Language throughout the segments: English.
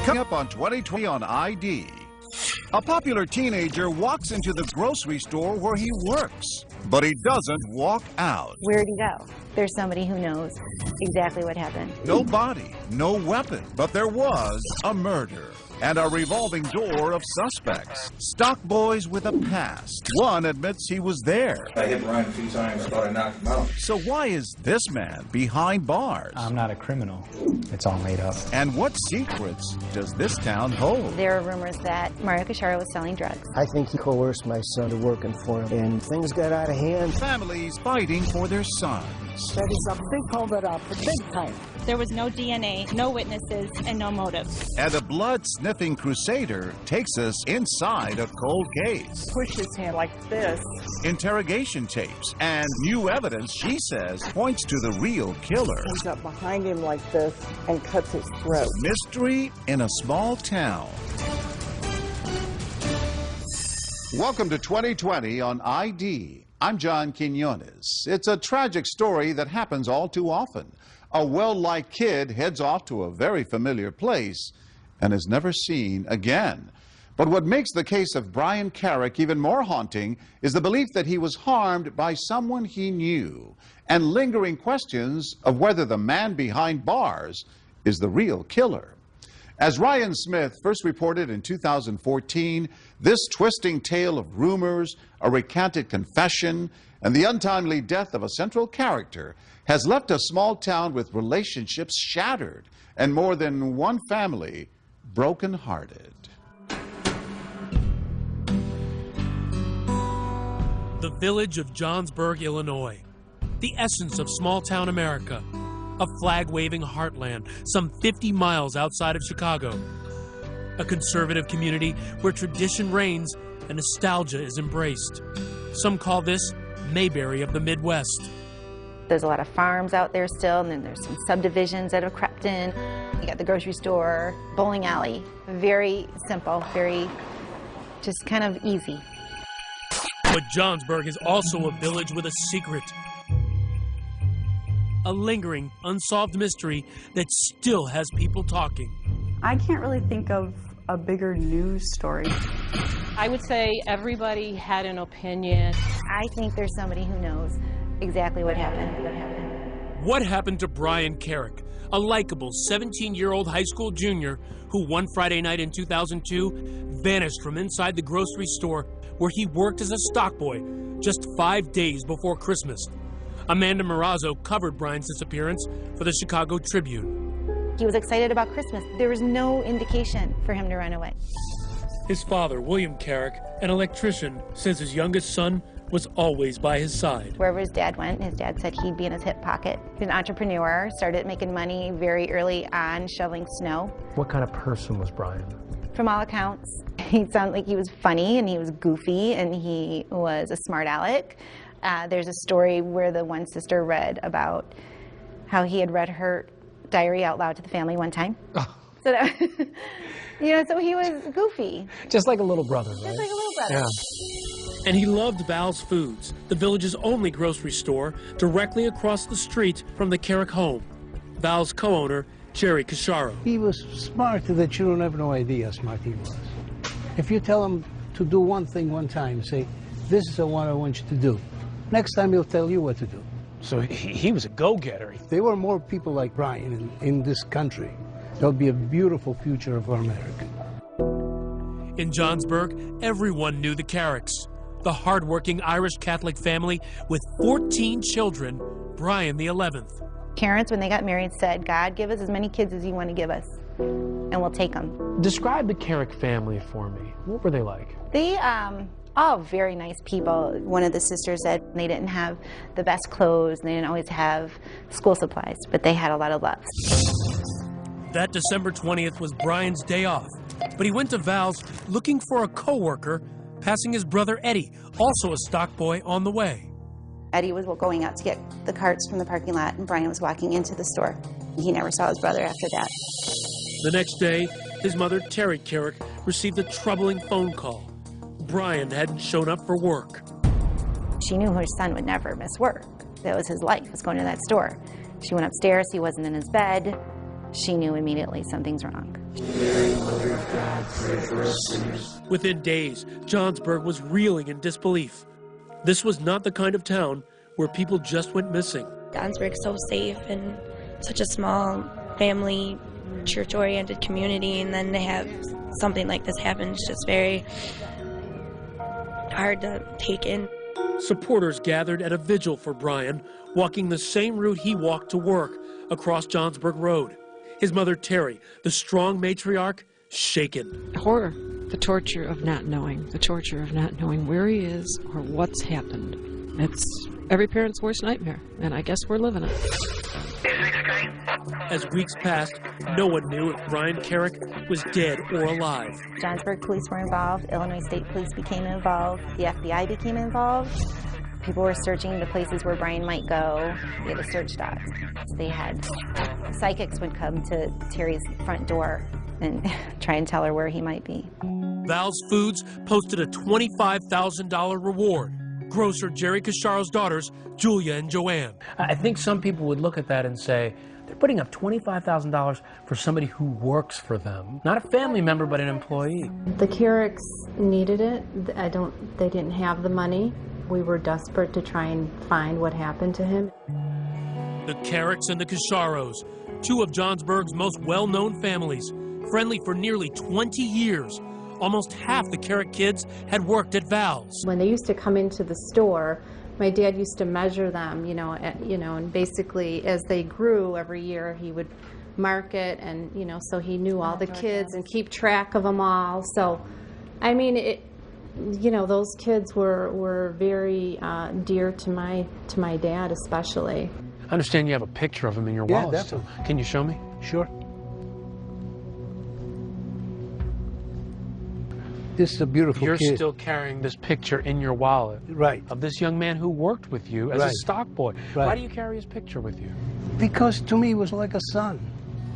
Coming up on 2020 on ID. A popular teenager walks into the grocery store where he works, but he doesn't walk out. Where'd he go? There's somebody who knows exactly what happened. No body, no weapon, but there was a murder and a revolving door of suspects. Stock boys with a past. One admits he was there. I hit Brian a few times, I thought I knocked him out. So why is this man behind bars? I'm not a criminal. It's all made up. And what secrets does this town hold? There are rumors that Mario Cacharo was selling drugs. I think he coerced my son to working for him, and things got out of hand. Families fighting for their sons. That is a big cover-up, big time. There was no DNA, no witnesses, and no motive. And a blood-sniffing crusader takes us inside a cold case. Push his hand like this. Interrogation tapes and new evidence, she says, points to the real killer. Comes up behind him like this and cuts his throat. Mystery in a small town. Welcome to 2020 on ID. I'm John Quinones. It's a tragic story that happens all too often. A well-liked kid heads off to a very familiar place and is never seen again. But what makes the case of Brian Carrick even more haunting is the belief that he was harmed by someone he knew, and lingering questions of whether the man behind bars is the real killer. As Ryan Smith first reported in 2014, this twisting tale of rumors, a recanted confession, and the untimely death of a central character has left a small town with relationships shattered and more than one family broken-hearted. The village of Johnsburg, Illinois, the essence of small-town America. A flag-waving heartland some 50 miles outside of Chicago. A conservative community where tradition reigns and nostalgia is embraced. Some call this Mayberry of the Midwest. There's a lot of farms out there still, and then there's some subdivisions that have crept in. You got the grocery store, bowling alley. Very simple, very just kind of easy. But Johnsburg is also a village with a secret. A lingering, unsolved mystery that still has people talking. I can't really think of a bigger news story. I would say everybody had an opinion. I think there's somebody who knows exactly what happened. What happened to Brian Carrick, a likable 17-year-old high school junior who one Friday night in 2002 vanished from inside the grocery store where he worked as a stock boy just 5 days before Christmas? Amanda Marazzo covered Brian's disappearance for the Chicago Tribune. He was excited about Christmas. There was no indication for him to run away. His father, William Carrick, an electrician, says his youngest son was always by his side. Wherever his dad went, his dad said he'd be in his hip pocket. He's an entrepreneur, started making money very early on shoveling snow. What kind of person was Brian? From all accounts, he sounded like he was funny and he was goofy and he was a smart aleck. There's a story where the one sister read about how he had read her diary out loud to the family one time. Oh. So that, so he was goofy. Just like a little brother, right? Just like a little brother. Yeah. And he loved Val's Foods, the village's only grocery store, directly across the street from the Carrick home. Val's co-owner, Jerry Cacharo. He was smart that you don't have no idea how smart he was. If you tell him to do one thing one time, say, this is what I want you to do. Next time he'll tell you what to do. So he was a go-getter. If there were more people like Brian in this country, there'll be a beautiful future for America. In Johnsburg, everyone knew the Carricks, the hardworking Irish Catholic family with 14 children, Brian the 11th. Parents, when they got married, said, God, give us as many kids as you want to give us, and we'll take them. Describe the Carrick family for me. What were they like? They, all very nice people. One of the sisters said they didn't have the best clothes, and they didn't always have school supplies, but they had a lot of love. That December 20th was Brian's day off, but he went to Val's looking for a co-worker, passing his brother Eddie, also a stock boy, on the way. Eddie was going out to get the carts from the parking lot, and Brian was walking into the store. He never saw his brother after that. The next day, his mother, Terry Carrick, received a troubling phone call. Brian hadn't shown up for work. She knew her son would never miss work. That was his life, was going to that store. She went upstairs, he wasn't in his bed. she knew immediately something's wrong. Within days, Johnsburg was reeling in disbelief. This was not the kind of town where people just went missing. Johnsburg's so safe and such a small family, church-oriented community, and then to have something like this happen is just very hard to take in. Supporters gathered at a vigil for Brian, walking the same route he walked to work, across Johnsburg Road. His mother, Terry, the strong matriarch, shaken. Horror, the torture of not knowing, where he is or what's happened. It's every parent's worst nightmare, and I guess we're living it. As weeks passed, no one knew if Brian Carrick was dead or alive. Johnsburg police were involved, Illinois State Police became involved, the FBI became involved. People were searching the places where Brian might go. They had a search dog. They had psychics would come to Terry's front door and try and tell her where he might be. Val's Foods posted a $25,000 reward. Grocer Jerry Casharo's daughters, Julia and Joanne. I think some people would look at that and say, they're putting up $25,000 for somebody who works for them. Not a family member, but an employee. The Carricks needed it. They didn't have the money. We were desperate to try and find what happened to him. The Carricks and the Casharos, two of Johnsburg's most well-known families, friendly for nearly 20 years. Almost half the Carrick kids had worked at Val's. When they used to come into the store, my dad used to measure them, and basically as they grew every year, he would mark it, and so he knew all the kids and keep track of them all. So, I mean, those kids were very dear to my dad, especially. I understand you have a picture of him in your wallet. Yeah, definitely. Can you show me? Sure. This is a beautiful You're kid. still carrying this picture in your wallet. Right. Of this young man who worked with you as a Right. stock boy. Right. Why do you carry his picture with you? Because to me, he was like a son.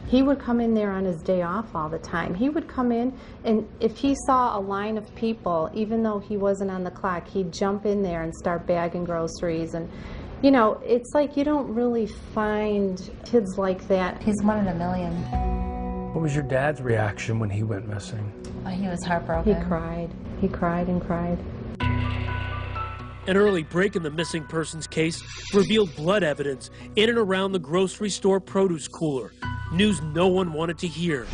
He would come in there on his day off all the time. He would come in, and if he saw a line of people, even though he wasn't on the clock, he'd jump in there and start bagging groceries. And, it's like you don't really find kids like that. He's one in a million. What was your dad's reaction when he went missing? He was heartbroken. He cried. He cried and cried. An early break in the missing persons case revealed blood evidence in and around the grocery store produce cooler. News no one wanted to hear.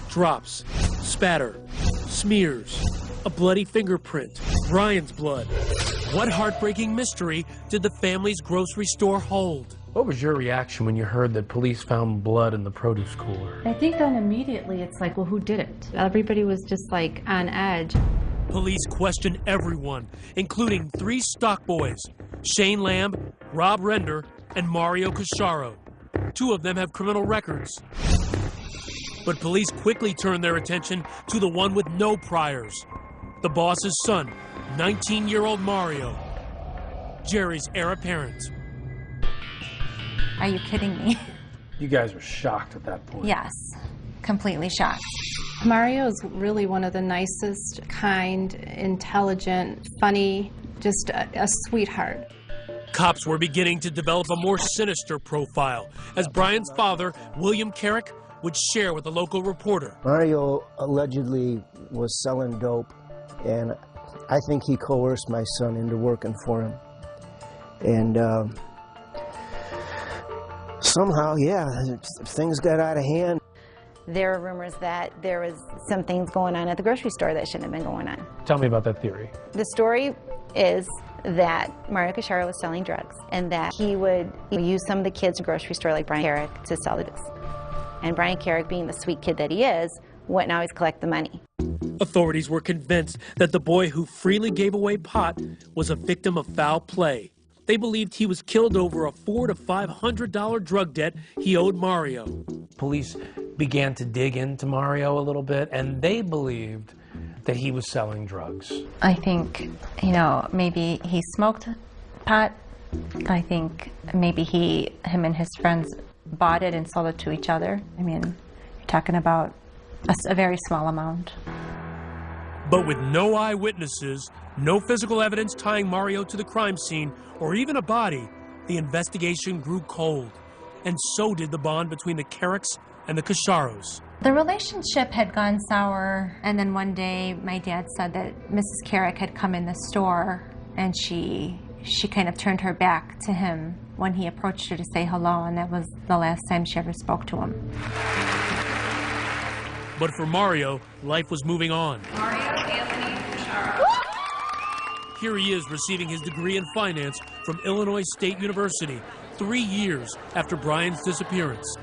Drops, spatter, smears, a bloody fingerprint, Brian's blood. What heartbreaking mystery did the family's grocery store hold? What was your reaction when you heard that police found blood in the produce cooler? I think then immediately it's like, well, who did it? Everybody was just like on edge. Police questioned everyone, including 3 stock boys, Shane Lamb, Rob Render, and Mario Casharo. 2 of them have criminal records. But police quickly turned their attention to the one with no priors, the boss's son, 19-year-old Mario, Jerry's heir apparent. Are you kidding me? You guys were shocked at that point. Yes, completely shocked. Mario is really one of the nicest, kind, intelligent, funny, just a sweetheart. Cops were beginning to develop a more sinister profile as Brian's father, William Carrick, would share with a local reporter. Mario allegedly was selling dope, and I think he coerced my son into working for him. And somehow, things got out of hand. There are rumors that there was some things going on at the grocery store that shouldn't have been going on. Tell me about that theory. The story is that Mario Casharo was selling drugs and that he would use some of the kids in the grocery store like Brian Carrick to sell the goods. And Brian Carrick, being the sweet kid that he is, wouldn't always collect the money. Authorities were convinced that the boy who freely gave away pot was a victim of foul play. They believed he was killed over a $400 to $500 drug debt he owed Mario. Police began to dig into Mario a little bit, and they believed that he was selling drugs. I think, maybe he smoked pot. I think maybe him and his friends bought it and sold it to each other. I mean, you're talking about a very small amount. But with no eyewitnesses, no physical evidence tying Mario to the crime scene, or even a body, the investigation grew cold. And so did the bond between the Carricks and the Casharos. The relationship had gone sour, and then one day my dad said that Mrs. Carrick had come in the store, and she kind of turned her back to him when he approached her to say hello, and that was the last time she ever spoke to him. But for Mario, life was moving on. Mario Anthony Casharo. Here he is receiving his degree in finance from Illinois State University 3 years after Brian's disappearance.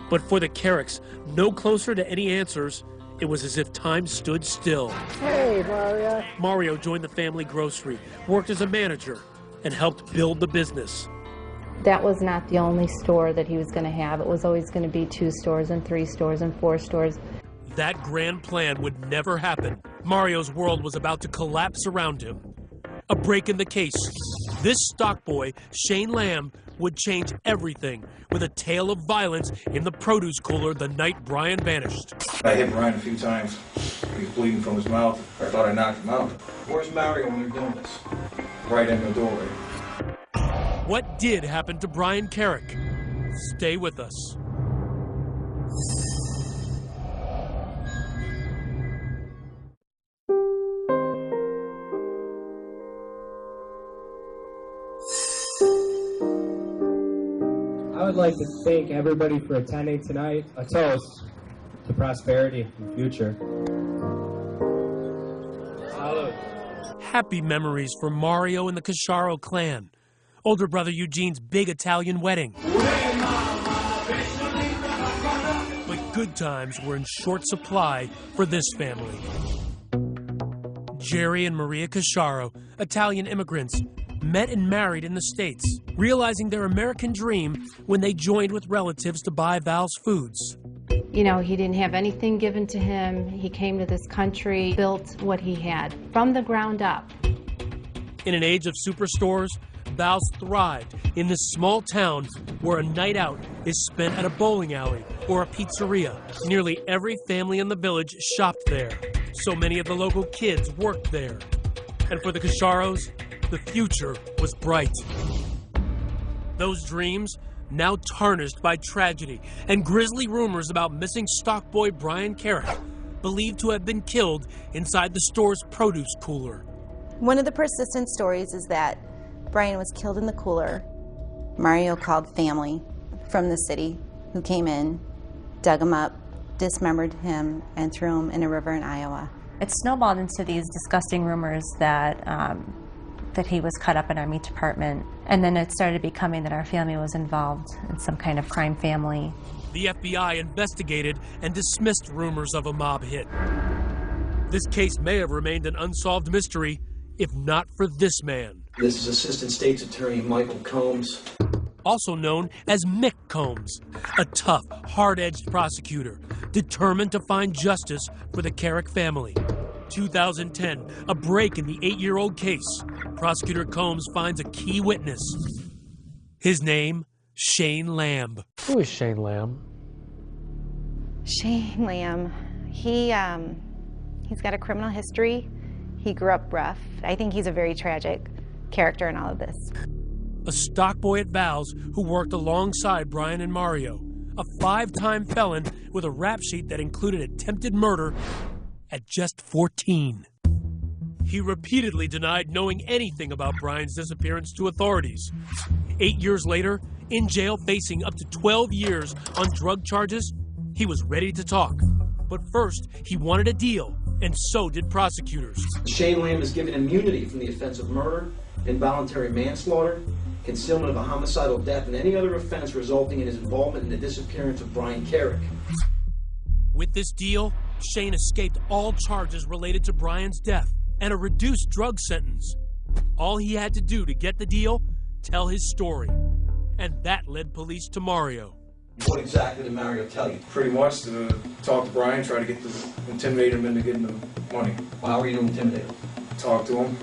But for the Carricks, no closer to any answers, it was as if time stood still. Hey, Mario. Mario joined the family grocery, worked as a manager, and helped build the business. That was not the only store that he was going to have. It was always going to be 2 stores and 3 stores and 4 stores. That grand plan would never happen. Mario's world was about to collapse around him. A break in the case. This stock boy, Shane Lamb, would change everything with a tale of violence in the produce cooler the night Brian vanished. I hit Brian a few times. He was bleeding from his mouth. I thought I knocked him out. Where's Mario when you're doing this? Right in the doorway. What did happen to Brian Carrick? Stay with us. I would like to thank everybody for attending tonight. A toast to prosperity and future. Salud. Happy memories for Mario and the Casharo clan. Older brother Eugene's big Italian wedding. But good times were in short supply for this family. Jerry and Maria Casharo, Italian immigrants, met and married in the States, realizing their American dream when they joined with relatives to buy Val's Foods. You know, he didn't have anything given to him. He came to this country, built what he had from the ground up. In an age of superstores, Val's thrived in this small town where a night out is spent at a bowling alley or a pizzeria. Nearly every family in the village shopped there. So many of the local kids worked there. And for the Casharos, the future was bright. Those dreams now tarnished by tragedy and grisly rumors about missing stock boy Brian Carrick, believed to have been killed inside the store's produce cooler. One of the persistent stories is that Brian was killed in the cooler. Mario called family from the city who came in, dug him up, dismembered him, and threw him in a river in Iowa. It snowballed into these disgusting rumors that that he was cut up in our meat department, and then it started becoming that our family was involved in some kind of crime family. The FBI investigated and dismissed rumors of a mob hit. This case may have remained an unsolved mystery if not for this man. This is Assistant State's Attorney Michael Combs. Also known as Mick Combs, a tough, hard-edged prosecutor, determined to find justice for the Carrick family. 2010, a break in the 8-year-old case. Prosecutor Combs finds a key witness. His name, Shane Lamb. Who is Shane Lamb? Shane Lamb, he's got a criminal history. He grew up rough. I think he's a very tragic character in all of this. A stock boy at Val's who worked alongside Brian and Mario. A 5-time felon with a rap sheet that included attempted murder at just 14. He repeatedly denied knowing anything about Brian's disappearance to authorities. 8 years later, in jail facing up to 12 years on drug charges, he was ready to talk. But first, he wanted a deal, and so did prosecutors. Shane Lamb is given immunity from the offense of murder, involuntary manslaughter, concealment of a homicidal death, and any other offense resulting in his involvement in the disappearance of Brian Carrick. With this deal, Shane escaped all charges related to Brian's death and a reduced drug sentence. All he had to do to get the deal, tell his story. And that led police to Mario. What exactly did Mario tell you? Pretty much to talk to Brian, try to intimidate him into getting the money. Well, how were you to intimidate him? Talk to him.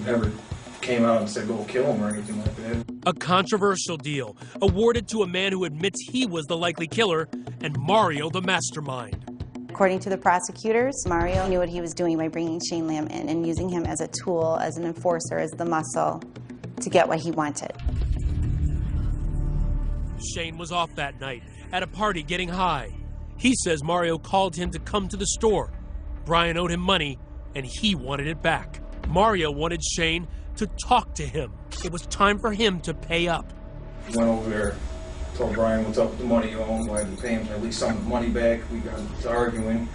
Never came out and said go kill him or anything like that. A controversial deal, awarded to a man who admits he was the likely killer, and Mario the mastermind. According to the prosecutors, Mario knew what he was doing by bringing Shane Lamb in and using him as a tool, as an enforcer, as the muscle to get what he wanted. Shane was off that night at a party getting high. He says Mario called him to come to the store. Brian owed him money, and he wanted it back. Mario wanted Shane to talk to him. It was time for him to pay up. Went over there, told Brian what's up with the money you owe him, I had to pay him at least some of the money back. We got to arguing.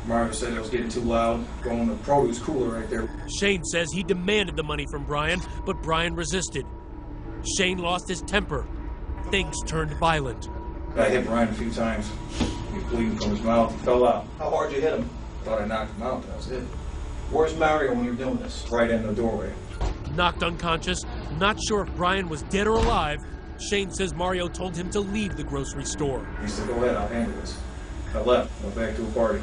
Mario said it was getting too loud, going to the produce cooler right there. Shane says he demanded the money from Brian, but Brian resisted. Shane lost his temper. Things turned violent. I hit Brian a few times. He was bleeding from his mouth. He fell out. How hard you hit him? Thought I knocked him out. That was it. Where's Mario when you're doing this? Right in the doorway. Knocked unconscious, not sure if Brian was dead or alive, Shane says Mario told him to leave the grocery store. He said, go ahead, I'll handle this. I left, went back to a party.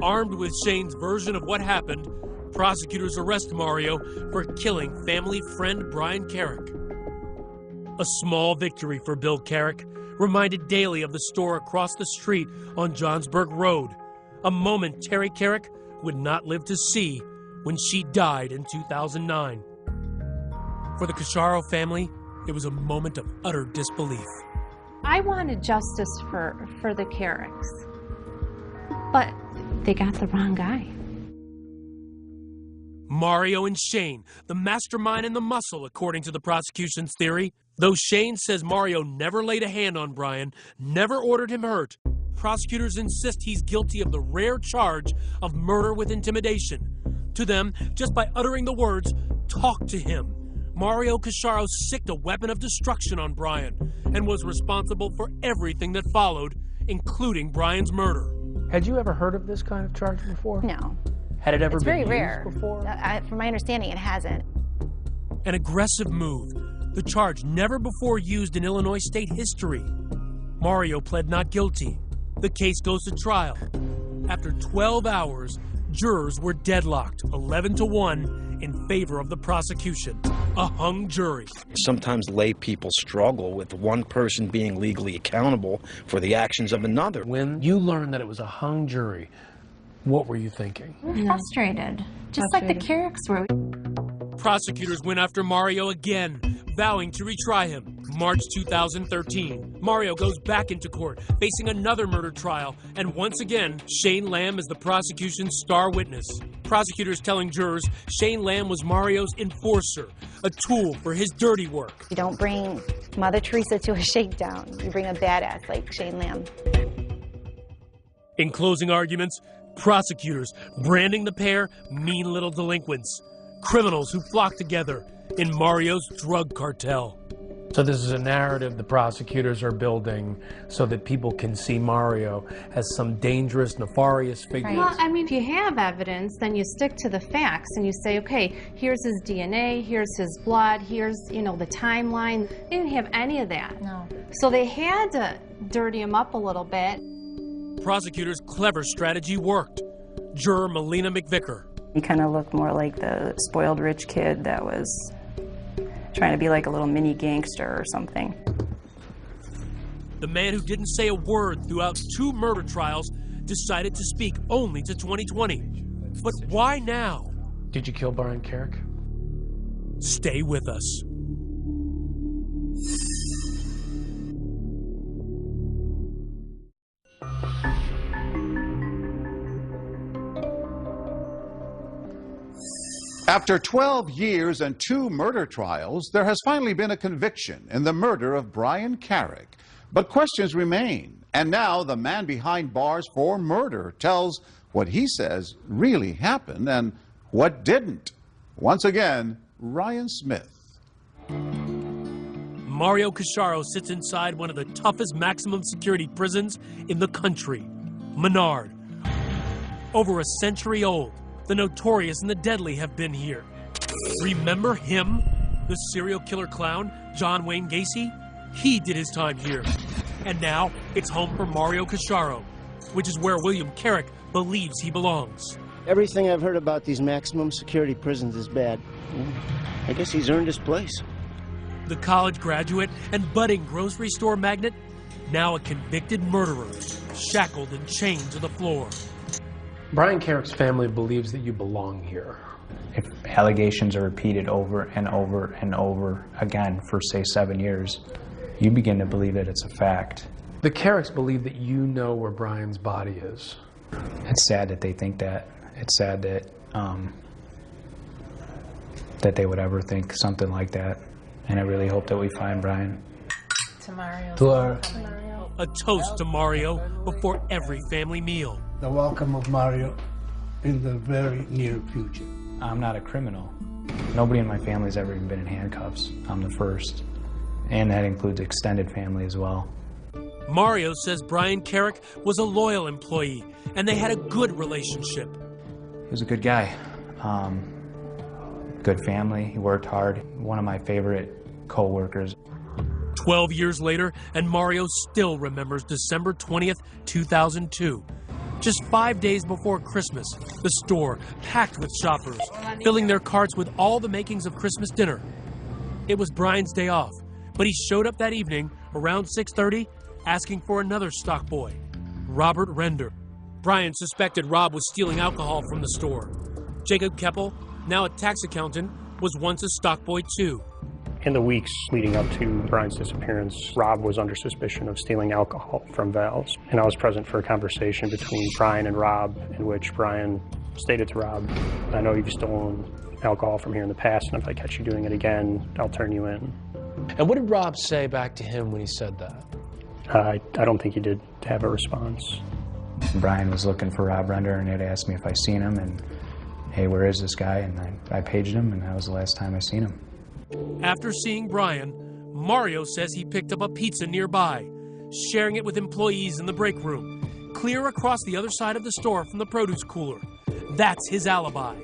Armed with Shane's version of what happened, prosecutors arrest Mario for killing family friend Brian Carrick. A small victory for Bill Carrick, reminded daily of the store across the street on Johnsburg Road, a moment Terry Carrick would not live to see when she died in 2009. For the Cacharo family, it was a moment of utter disbelief. I wanted justice for the Carricks, but they got the wrong guy. Mario and Shane, the mastermind and the muscle, according to the prosecution's theory. Though Shane says Mario never laid a hand on Brian, never ordered him hurt, prosecutors insist he's guilty of the rare charge of murder with intimidation. To them, just by uttering the words, "Talk to him," Mario Cacharo sicked a weapon of destruction on Brian and was responsible for everything that followed, including Brian's murder. Had you ever heard of this kind of charge before? No. Had it ever It's been very used rare. before? From my understanding, it hasn't. An aggressive move, the charge never before used in Illinois state history. Mario pled not guilty. The case goes to trial. After 12 hours, jurors were deadlocked, 11-1 in favor of the prosecution. A hung jury. Sometimes lay people struggle with one person being legally accountable for the actions of another. When you learned that it was a hung jury, what were you thinking? Frustrated, just like the Carricks were. Prosecutors went after Mario again, vowing to retry him. March 2013, Mario goes back into court, facing another murder trial, and once again, Shane Lamb is the prosecution's star witness. Prosecutors telling jurors Shane Lamb was Mario's enforcer, a tool for his dirty work. You don't bring Mother Teresa to a shakedown. You bring a badass like Shane Lamb. In closing arguments, prosecutors branding the pair mean little delinquents, criminals who flock together in Mario's drug cartel. So this is a narrative the prosecutors are building so that people can see Mario as some dangerous, nefarious figure. Well, I mean, if you have evidence, then you stick to the facts and you say, okay, here's his DNA, here's his blood, here's, the timeline. They didn't have any of that. No. So they had to dirty him up a little bit. Prosecutors' clever strategy worked. Juror Melina McVicker. He kind of looked more like the spoiled rich kid that was trying to be like a little mini gangster or something. The man who didn't say a word throughout 2 murder trials decided to speak only to 2020. But why now? Did you kill Brian Carrick? Stay with us. After 12 years and 2 murder trials, there has finally been a conviction in the murder of Brian Carrick. But questions remain. And now the man behind bars for murder tells what he says really happened and what didn't. Once again, Ryan Smith. Mario Cacharo sits inside one of the toughest maximum security prisons in the country, Menard. Over a century old, the notorious and the deadly have been here. Remember him? The serial killer clown, John Wayne Gacy? He did his time here. And now, it's home for Mario Cacharo, which is where William Carrick believes he belongs. Everything I've heard about these maximum security prisons is bad. I guess he's earned his place. The college graduate and budding grocery store magnate, now a convicted murderer, shackled and chained to the floor. Brian Carrick's family believes that you belong here. If allegations are repeated over and over and over again for, say, 7 years, you begin to believe that it's a fact. The Carricks believe that you know where Brian's body is. It's sad that they think that. It's sad that that they would ever think something like that. And I really hope that we find Brian. A toast to Mario before every family meal. The welcome of Mario in the very near future. I'm not a criminal. Nobody in my family's ever even been in handcuffs. I'm the first. And that includes extended family as well. Mario says Brian Carrick was a loyal employee and they had a good relationship. He was a good guy. Good family. He worked hard. One of my favorite co-workers. 12 years later, and Mario still remembers December 20th, 2002. Just 5 days before Christmas, the store packed with shoppers, filling their carts with all the makings of Christmas dinner. It was Brian's day off, but he showed up that evening around 6:30 asking for another stock boy, Robert Render. Brian suspected Rob was stealing alcohol from the store. Jacob Keppel, now a tax accountant, was once a stock boy too. In the weeks leading up to Brian's disappearance, Rob was under suspicion of stealing alcohol from Val's. And I was present for a conversation between Brian and Rob in which Brian stated to Rob, I know you've stolen alcohol from here in the past, and if I catch you doing it again, I'll turn you in. And what did Rob say back to him when he said that? I don't think he did have a response. Brian was looking for Rob Render and had asked me if I seen him, and hey, where is this guy? And I paged him, and that was the last time I seen him. After seeing Brian, Mario says he picked up a pizza nearby, sharing it with employees in the break room, clear across the other side of the store from the produce cooler. That's his alibi.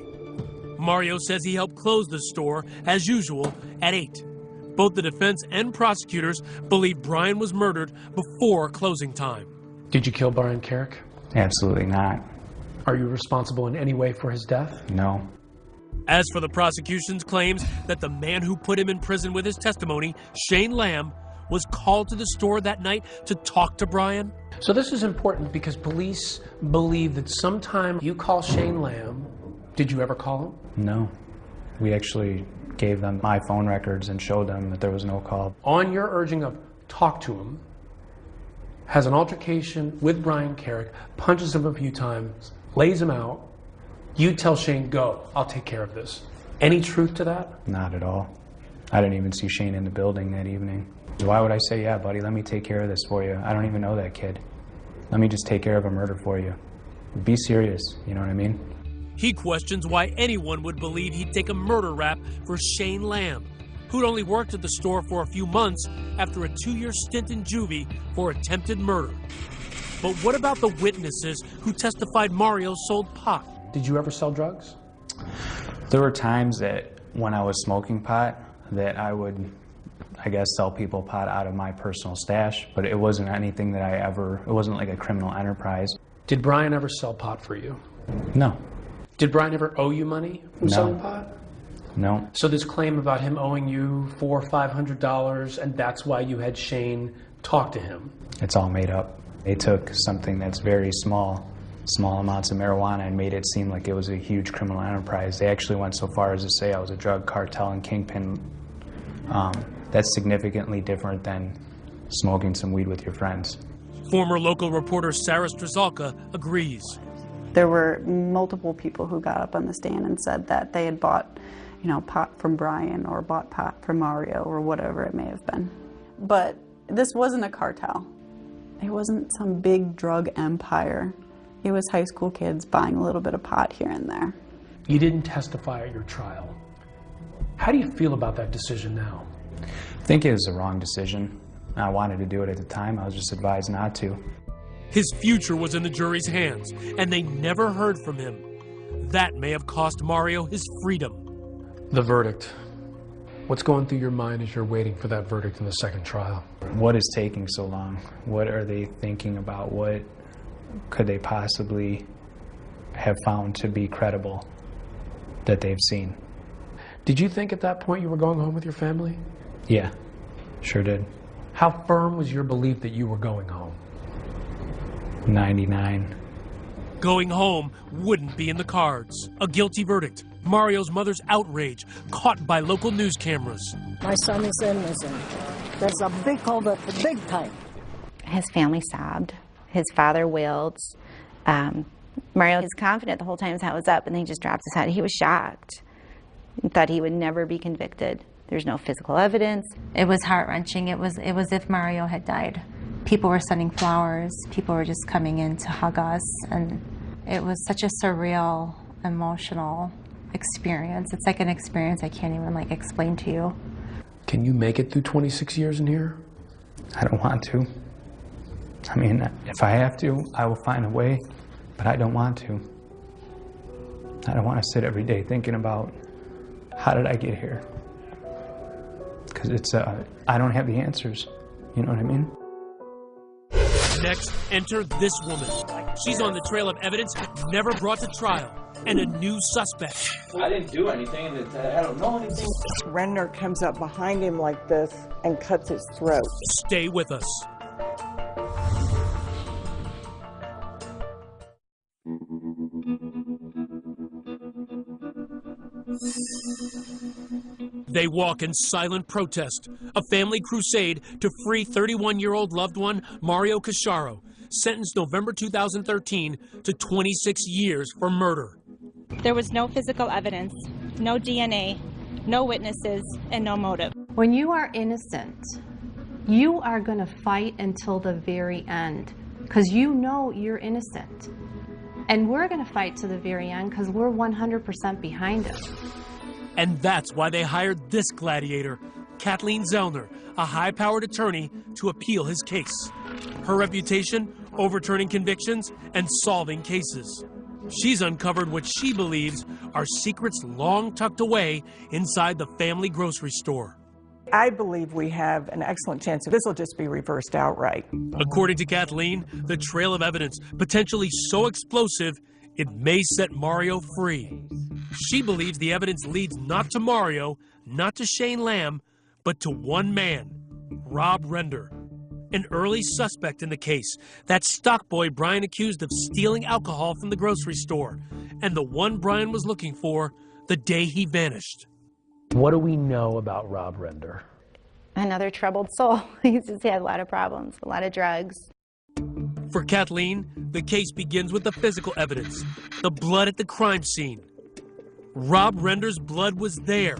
Mario says he helped close the store, as usual, at 8. Both the defense and prosecutors believe Brian was murdered before closing time. Did you kill Brian Carrick? Absolutely not. Are you responsible in any way for his death? No. As for the prosecution's claims that the man who put him in prison with his testimony, Shane Lamb, was called to the store that night to talk to Brian. So this is important because police believe that sometime you call Shane Lamb. Did you ever call him? No. We actually gave them my phone records and showed them that there was no call. On your urging of talk to him, has an altercation with Brian Carrick, punches him a few times, lays him out. You tell Shane, go, I'll take care of this. Any truth to that? Not at all. I didn't even see Shane in the building that evening. Why would I say, yeah, buddy, let me take care of this for you? I don't even know that kid. Let me just take care of a murder for you. Be serious, you know what I mean? He questions why anyone would believe he'd take a murder rap for Shane Lamb, who'd only worked at the store for a few months after a 2-year stint in juvie for attempted murder. But what about the witnesses who testified Mario sold pot? Did you ever sell drugs? There were times that when I was smoking pot that I would, I guess, sell people pot out of my personal stash, but it wasn't anything that it wasn't like a criminal enterprise. Did Brian ever sell pot for you? No. Did Brian ever owe you money from selling pot? No. So this claim about him owing you $400 or $500, and that's why you had Shane talk to him? It's all made up. They took something that's very small amounts of marijuana and made it seem like it was a huge criminal enterprise. They actually went so far as to say I was a drug cartel and kingpin. That's significantly different than smoking some weed with your friends. Former local reporter Sarah Strzelka agrees. There were multiple people who got up on the stand and said that they had bought, pot from Brian or bought pot from Mario or whatever it may have been. But this wasn't a cartel. It wasn't some big drug empire. It was high school kids buying a little bit of pot here and there. You didn't testify at your trial. How do you feel about that decision now? I think it was the wrong decision. I wanted to do it at the time. I was just advised not to. His future was in the jury's hands, and they never heard from him. That may have cost Mario his freedom. The verdict. What's going through your mind as you're waiting for that verdict in the second trial? What is taking so long? What are they thinking about? What could they possibly have found to be credible that they've seen? Did you think at that point you were going home with your family? Yeah, sure did. How firm was your belief that you were going home? 99. Going home wouldn't be in the cards. A guilty verdict. Mario's mother's outrage, caught by local news cameras. My son is innocent. There's a big holdup, big time. His family sobbed. His father wailed. Mario was confident the whole time his hat was up, and then he just dropped his hat. He was shocked. He thought he would never be convicted. There's no physical evidence. It was heart-wrenching. It was if Mario had died. People were sending flowers. People were just coming in to hug us, and it was such a surreal, emotional experience. It's like an experience I can't even explain to you. Can you make it through 26 years in here? I don't want to. I mean, if I have to, I will find a way, but I don't want to. I don't want to sit every day thinking about how did I get here? Because I don't have the answers. You know what I mean? Next, enter this woman. She's on the trail of evidence never brought to trial and a new suspect. I didn't do anything, and I don't know anything. Renner comes up behind him like this and cuts his throat. Stay with us. They walk in silent protest, a family crusade to free 31-year-old loved one Mario Casciaro, sentenced November 2013 to 26 years for murder. There was no physical evidence, no DNA, no witnesses, and no motive. When you are innocent, you are going to fight until the very end because you know you're innocent. And we're going to fight to the very end because we're 100% behind it. And that's why they hired this gladiator, Kathleen Zellner, a high-powered attorney, to appeal his case. Her reputation, overturning convictions and solving cases. She's uncovered what she believes are secrets long tucked away inside the family grocery store. I believe we have an excellent chance this will just be reversed outright. According to Kathleen, the trail of evidence, potentially so explosive, it may set Mario free. She believes the evidence leads not to Mario, not to Shane Lamb, but to one man, Rob Render, an early suspect in the case, that stock boy Brian accused of stealing alcohol from the grocery store, and the one Brian was looking for the day he vanished. What do we know about Rob Render? Another troubled soul. He's just had a lot of problems, a lot of drugs. For Kathleen, the case begins with the physical evidence, the blood at the crime scene. Rob Render's blood was there,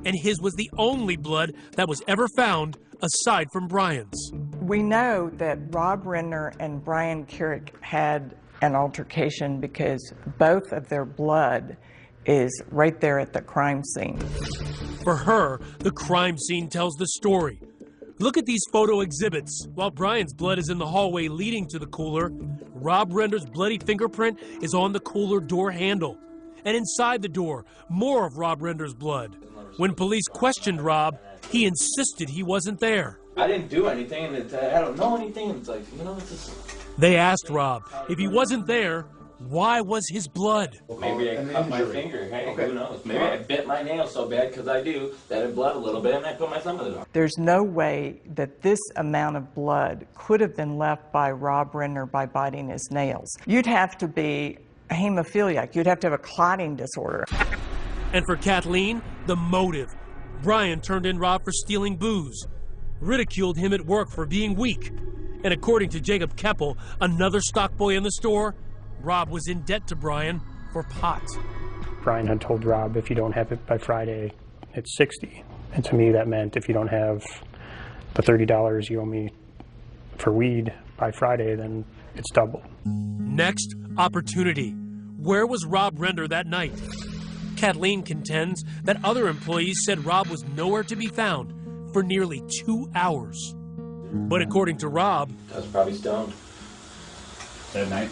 and his was the only blood that was ever found aside from Brian's. We know that Rob Renner and Brian Carrick had an altercation because both of their blood is right there at the crime scene. For her, the crime scene tells the story. Look at these photo exhibits. While Brian's blood is in the hallway leading to the cooler, Rob Render's bloody fingerprint is on the cooler door handle. And inside the door, more of Rob Render's blood. When police questioned Rob, he insisted he wasn't there. I didn't do anything, and I don't know anything. And it's like, you know, it's just... They asked Rob if he wasn't there, why was his blood? Maybe I cut my finger. Hey, who knows? Maybe I bit my nail so bad because I do that it bled a little bit, and I put my thumb in the door. There's no way that this amount of blood could have been left by Rob Renner by biting his nails. You'd have to be a hemophiliac. You'd have to have a clotting disorder. And for Kathleen, the motive. Brian turned in Rob for stealing booze, ridiculed him at work for being weak. And according to Jacob Keppel, another stock boy in the store, Rob was in debt to Brian for pot. Brian had told Rob, if you don't have it by Friday, it's $60. And to me, that meant if you don't have the $30 you owe me for weed by Friday, then it's double. Next, opportunity. Where was Rob Render that night? Kathleen contends that other employees said Rob was nowhere to be found for nearly 2 hours. But according to Rob, I was probably stoned. That night?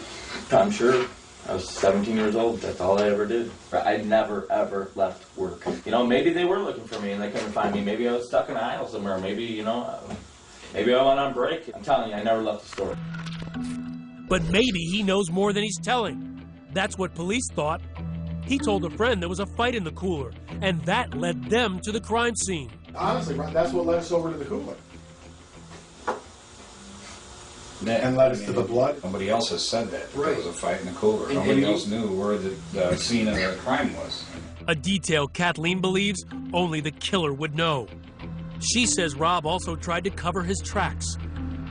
I'm sure. I was 17 years old. That's all I ever did. I never, ever left work. You know, maybe they were looking for me and they couldn't find me. Maybe I was stuck in an aisle somewhere. Maybe, you know, maybe I went on break. I'm telling you, I never left the store. But maybe he knows more than he's telling. That's what police thought. He told a friend there was a fight in the cooler, and that led them to the crime scene. Honestly, that's what led us over to the cooler. And led us to the blood. Nobody else has said that. Right. There was a fight in the cooler. Nobody else knew where the scene of the crime was. A detail Kathleen believes only the killer would know. She says Rob also tried to cover his tracks,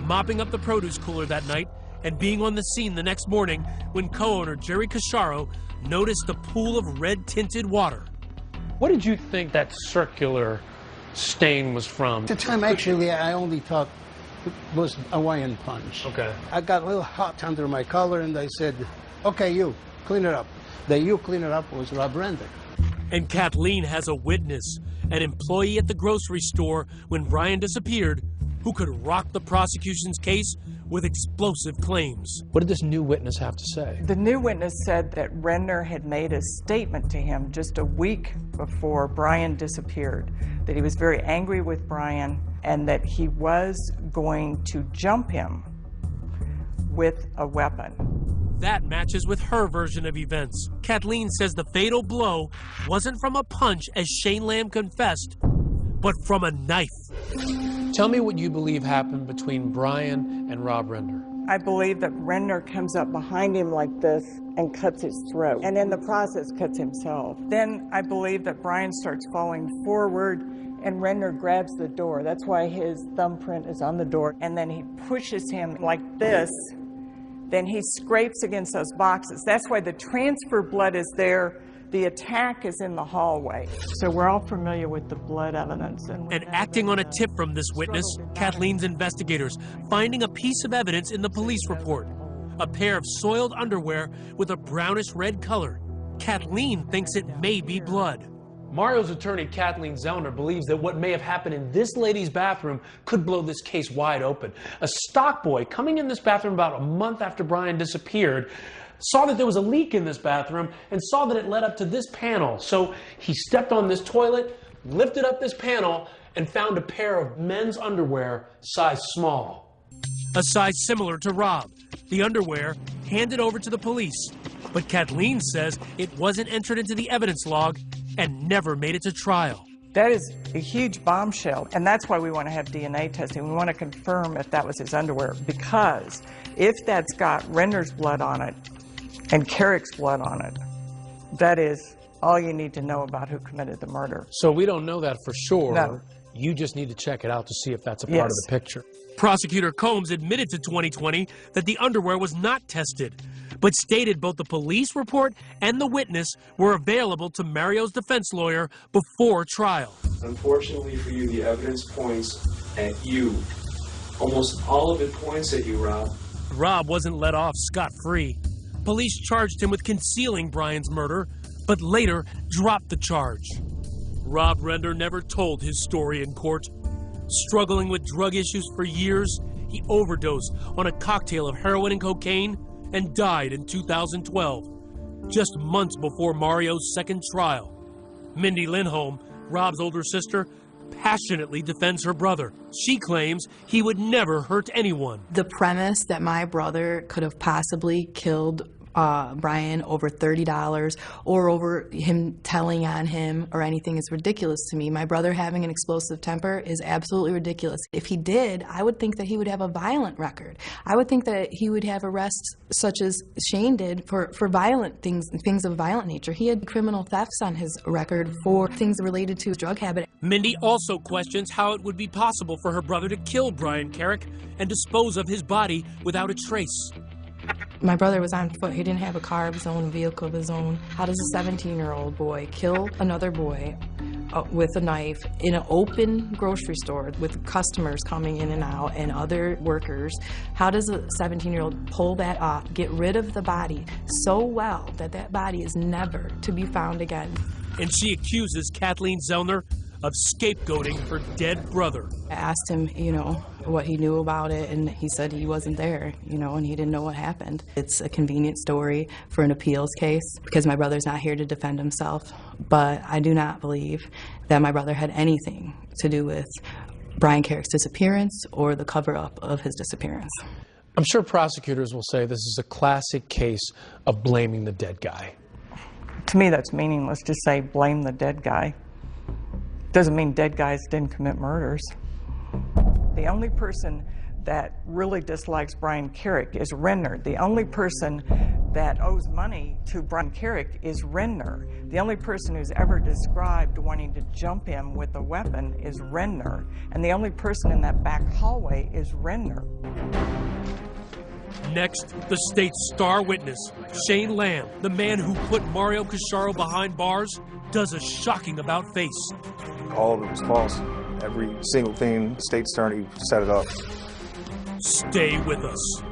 mopping up the produce cooler that night and being on the scene the next morning when co-owner Jerry Casciaro noticed a pool of red-tinted water. What did you think that circular stain was from? At the time, actually, I only thought it was Hawaiian punch. Okay. I got a little hot under my collar, and I said, okay, you, clean it up. The you clean it up was Rob Render. And Kathleen has a witness, an employee at the grocery store when Brian disappeared, who could rock the prosecution's case with explosive claims. What did this new witness have to say? The new witness said that Renner had made a statement to him just a week before Brian disappeared, that he was very angry with Brian and that he was going to jump him with a weapon. That matches with her version of events. Kathleen says the fatal blow wasn't from a punch, as Shane Lamb confessed, but from a knife. Tell me what you believe happened between Brian and Rob Render. I believe that Renner comes up behind him like this and cuts his throat, and in the process cuts himself. Then I believe that Brian starts falling forward and Renner grabs the door. That's why his thumbprint is on the door. And then he pushes him like this. Then he scrapes against those boxes. That's why the transfer blood is there. The attack is in the hallway. So we're all familiar with the blood evidence. And acting on a tip from this witness, Kathleen's investigators finding a piece of evidence in the police report, a pair of soiled underwear with a brownish red color. Kathleen thinks it may be blood. Mario's attorney, Kathleen Zellner, believes that what may have happened in this lady's bathroom could blow this case wide open. A stock boy coming in this bathroom about a month after Brian disappeared saw that there was a leak in this bathroom and saw that it led up to this panel. So he stepped on this toilet, lifted up this panel, and found a pair of men's underwear size small. A size similar to Rob. The underwear handed over to the police. But Kathleen says it wasn't entered into the evidence log and never made it to trial. That is a huge bombshell, and that's why we want to have DNA testing. We want to confirm if that was his underwear, because if that's got Renner's blood on it and Carrick's blood on it, that is all you need to know about who committed the murder. So we don't know that for sure. No. You just need to check it out to see if that's a part of the picture. Prosecutor Combs admitted to 2020 that the underwear was not tested, but stated both the police report and the witness were available to Mario's defense lawyer before trial. Unfortunately for you, the evidence points at you. Almost all of it points at you, Rob. Rob wasn't let off scot-free. Police charged him with concealing Brian's murder, but later dropped the charge. Rob Render never told his story in court. Struggling with drug issues for years, he overdosed on a cocktail of heroin and cocaine and died in 2012, just months before Mario's second trial. Mindy Lindholm, Rob's older sister, passionately defends her brother. She claims he would never hurt anyone. The premise that my brother could have possibly killed Brian over $30 or over him telling on him or anything is ridiculous to me. My brother having an explosive temper is absolutely ridiculous. If he did, I would think that he would have a violent record. I would think that he would have arrests such as Shane did for violent things of violent nature. He had criminal thefts on his record for things related to his drug habit. Mindy also questions how it would be possible for her brother to kill Brian Carrick and dispose of his body without a trace. My brother was on foot. He didn't have a car of his own, a vehicle of his own. How does a 17-year-old boy kill another boy with a knife in an open grocery store with customers coming in and out and other workers? How does a 17-year-old pull that off, get rid of the body so well that that body is never to be found again? And she accuses Kathleen Zellner of scapegoating her dead brother. I asked him, what he knew about it, and he said he wasn't there, and he didn't know what happened. It's a convenient story for an appeals case because my brother's not here to defend himself, but I do not believe that my brother had anything to do with Brian Carrick's disappearance or the cover-up of his disappearance. I'm sure prosecutors will say this is a classic case of blaming the dead guy. To me, that's meaningless to say blame the dead guy. Doesn't mean dead guys didn't commit murders. The only person that really dislikes Brian Carrick is Renner. The only person that owes money to Brian Carrick is Renner. The only person who's ever described wanting to jump him with a weapon is Renner. And the only person in that back hallway is Renner. Next, the state's star witness, Shane Lamb, the man who put Mario Casciaro behind bars, does a shocking about-face. All of it was false. Every single thing the state's attorney set it up. Stay with us.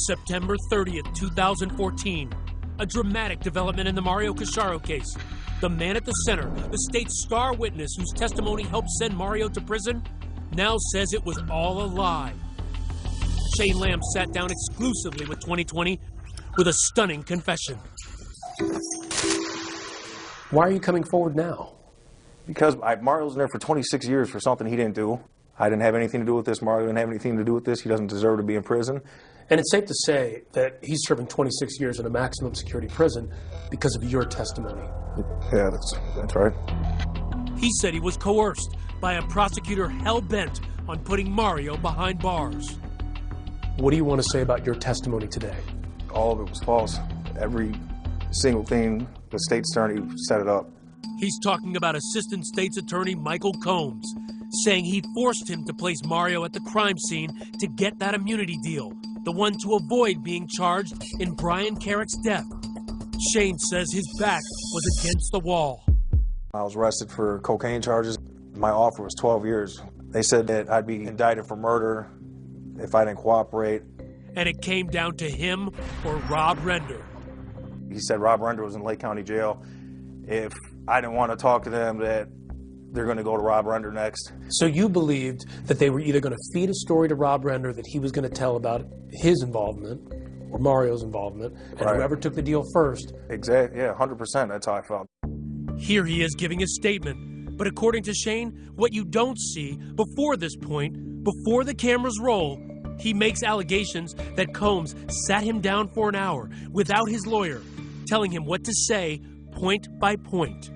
September 30th, 2014. A dramatic development in the Mario Casciaro case. The man at the center, the state's star witness whose testimony helped send Mario to prison, now says it was all a lie. Shane Lamb sat down exclusively with 2020 with a stunning confession. Why are you coming forward now? Because Mario was in there for 26 years for something he didn't do. I didn't have anything to do with this. Mario didn't have anything to do with this. He doesn't deserve to be in prison. And it's safe to say that he's serving 26 years in a maximum security prison because of your testimony. Yeah, that's right. He said he was coerced by a prosecutor hell-bent on putting Mario behind bars. What do you want to say about your testimony today? All of it was false. Every single thing the state's attorney set it up. He's talking about Assistant State's Attorney Michael Combs, saying he forced him to place Mario at the crime scene to get that immunity deal, the one to avoid being charged in Brian Carrick's death. Shane says his back was against the wall. I was arrested for cocaine charges. My offer was 12 years. They said that I'd be indicted for murder if I didn't cooperate. And it came down to him or Rob Render. He said Rob Render was in Lake County Jail. If I didn't want to talk to them, that they're going to go to Rob Render next. So you believed that they were either going to feed a story to Rob Render that he was going to tell about his involvement or Mario's involvement, and Right. whoever took the deal first. Exactly, yeah, 100%, that's how I felt. Here he is giving his statement. But according to Shane, what you don't see before this point, before the cameras roll, he makes allegations that Combs sat him down for an hour without his lawyer, telling him what to say point by point.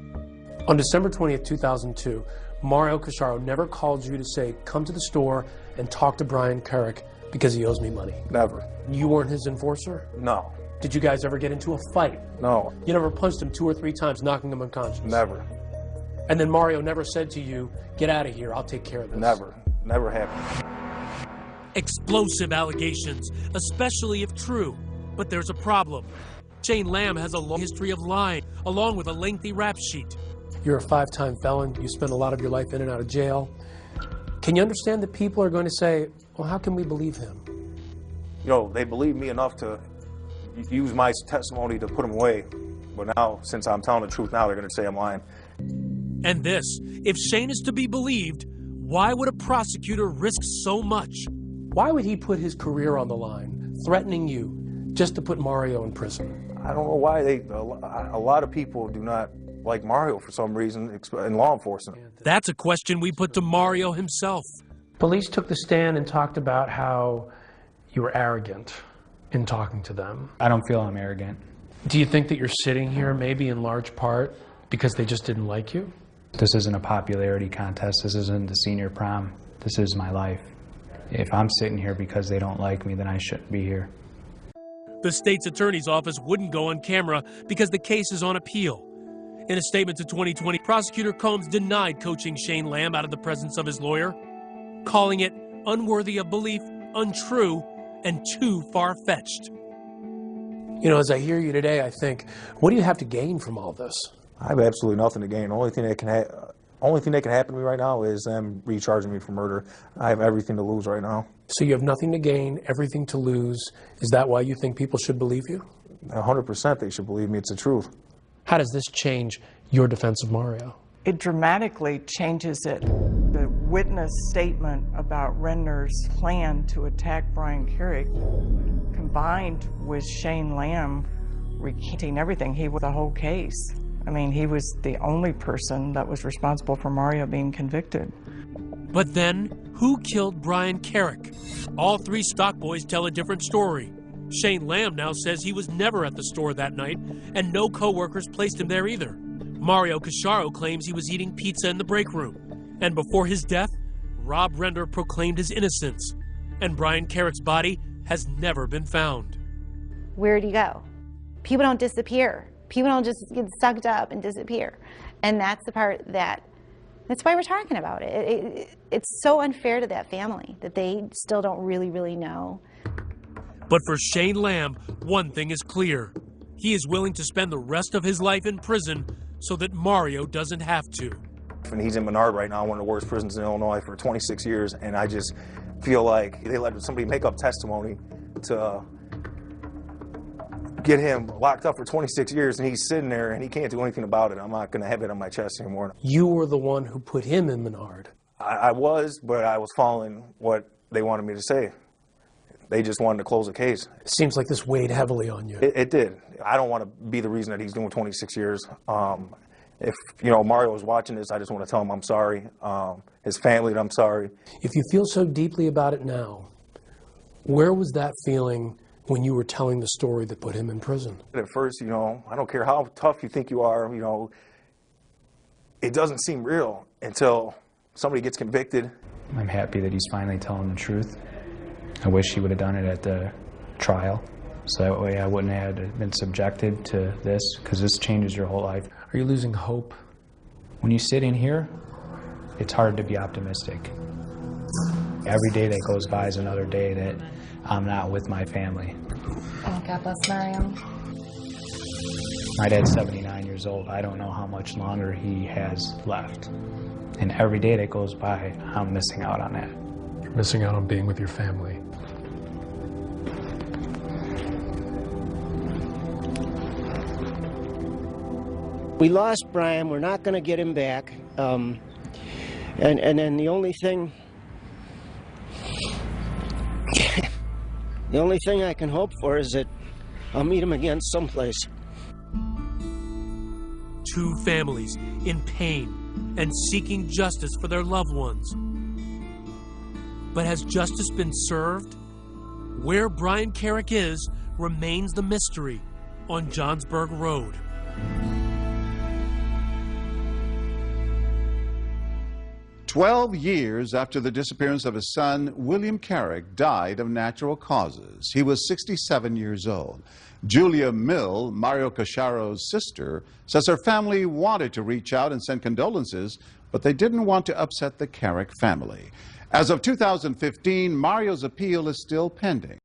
On December 20th, 2002, Mario Casciaro never called you to say, come to the store and talk to Brian Carrick because he owes me money. Never. You weren't his enforcer? No. Did you guys ever get into a fight? No. You never punched him 2 or 3 times, knocking him unconscious? Never. And then Mario never said to you, get out of here, I'll take care of this? Never. Never happened. Explosive allegations, especially if true. But there's a problem. Shane Lamb has a long history of lying, along with a lengthy rap sheet. You're a 5-time felon. You spent a lot of your life in and out of jail. Can you understand that people are going to say, well, how can we believe him? You know, they believe me enough to use my testimony to put him away. But now, since I'm telling the truth now, they're going to say I'm lying. And this, if Shane is to be believed, why would a prosecutor risk so much? Why would he put his career on the line, threatening you, just to put Mario in prison? I don't know why a lot of people do not like Mario for some reason in law enforcement. That's a question we put to Mario himself. Police took the stand and talked about how you were arrogant in talking to them. I don't feel I'm arrogant. Do you think that you're sitting here maybe in large part because they just didn't like you? This isn't a popularity contest. This isn't the senior prom. This is my life. If I'm sitting here because they don't like me, then I shouldn't be here. The state's attorney's office wouldn't go on camera because the case is on appeal. In a statement to 2020, Prosecutor Combs denied coaching Shane Lamb out of the presence of his lawyer, calling it unworthy of belief, untrue, and too far-fetched. You know, as I hear you today, I think, what do you have to gain from all this? I have absolutely nothing to gain. The only thing that can happen to me right now is them recharging me for murder. I have everything to lose right now. So you have nothing to gain, everything to lose. Is that why you think people should believe you? 100% they should believe me. It's the truth. How does this change your defense of Mario? It dramatically changes it. The witness statement about Renner's plan to attack Brian Carrick, combined with Shane Lamb recanting everything, he was the whole case. I mean, he was the only person that was responsible for Mario being convicted. But then, who killed Brian Carrick? All 3 stock boys tell a different story. Shane Lamb now says he was never at the store that night, and no co-workers placed him there either. Mario Casciaro claims he was eating pizza in the break room. And before his death, Rob Render proclaimed his innocence. And Brian Carrick's body has never been found. Where'd he go? People don't disappear. People don't just get sucked up and disappear. And that's the part that's why we're talking about it. It's so unfair to that family that they still don't really know. But for Shane Lamb, one thing is clear. He is willing to spend the rest of his life in prison so that Mario doesn't have to. And he's in Menard right now, one of the worst prisons in Illinois, for 26 years, and I just feel like they let somebody make up testimony to get him locked up for 26 years, and he's sitting there and he can't do anything about it. I'm not going to have it on my chest anymore. You were the one who put him in Menard. I was, but I was following what they wanted me to say. They just wanted to close the case. It seems like this weighed heavily on you. It did. I don't want to be the reason that he's doing 26 years. If, you know, Mario was watching this, I just want to tell him I'm sorry. His family, I'm sorry. If you feel so deeply about it now, where was that feeling when you were telling the story that put him in prison? At first, you know, I don't care how tough you think you are, you know, it doesn't seem real until somebody gets convicted. I'm happy that he's finally telling the truth. I wish he would have done it at the trial, so that way I wouldn't have been subjected to this, because this changes your whole life. Are you losing hope? When you sit in here, it's hard to be optimistic. Every day that goes by is another day that I'm not with my family. Oh, God bless Mario. My dad's 79 years old. I don't know how much longer he has left. And every day that goes by, I'm missing out on that. You're missing out on being with your family. We lost Brian. We're not going to get him back. And then the only thing I can hope for is that I'll meet him again someplace. Two families in pain and seeking justice for their loved ones. But has justice been served? Where Brian Carrick is remains the mystery on Johnsburg Road. "12 years after the disappearance of his son, William Carrick died of natural causes. He was 67 years old. Julia Mill, Mario Casciaro's sister, says her family wanted to reach out and send condolences, but they didn't want to upset the Carrick family. As of 2015, Mario's appeal is still pending.